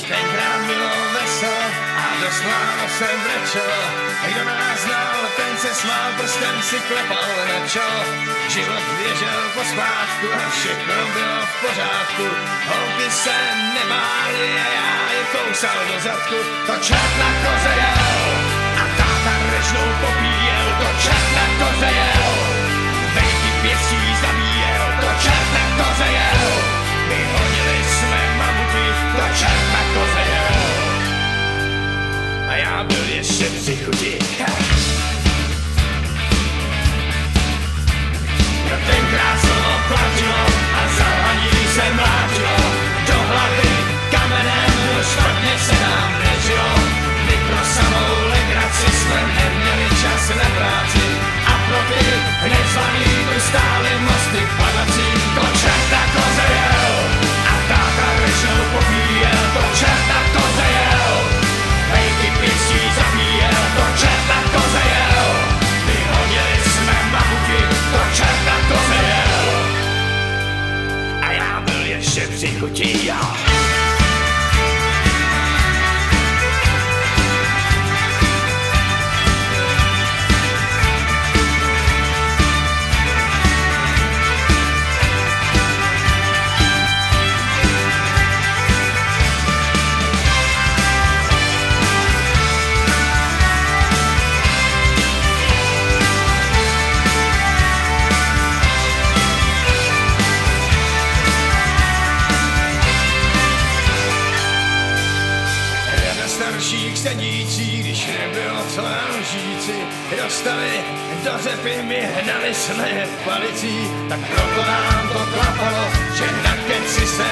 tenkrát bylo veselo a doslova jsem brečelo. Kdo nás znal, ten se smál, prstem si klepal na čelo. Život běžel pospátku a všechno bylo v pořádku. Holky se nebály a já je kousal do zadku. To čert na koze jel a táta rečnou popíjel. To čert na koze jel, vejky pěstí zabíjel. To čert na koze jel, vyhodili jsme mamuty. To čert na koze jel a já byl ještě při chuti. Tenkrát slovo platilo a zalhaní se mlátilo. Do hlavy kamenem špatně se nám nežilo. My pro samou legraci jsme neměli čas na práci a pro ty nezvaný tu stály mosty padací. To čert na koze jel a táta rečnou popíjel. To čert na koze jel, vejky pěstí zabíjel. To čert na koze jel, vyhodili jsme mamuky. To čert na koze jel a já byl ještě při chuti, já. Starších sedící, když nebylo co na lžíci, dostali do řepy, my hnali jsme je palicí, tak proto nám to klapalo, že na keci se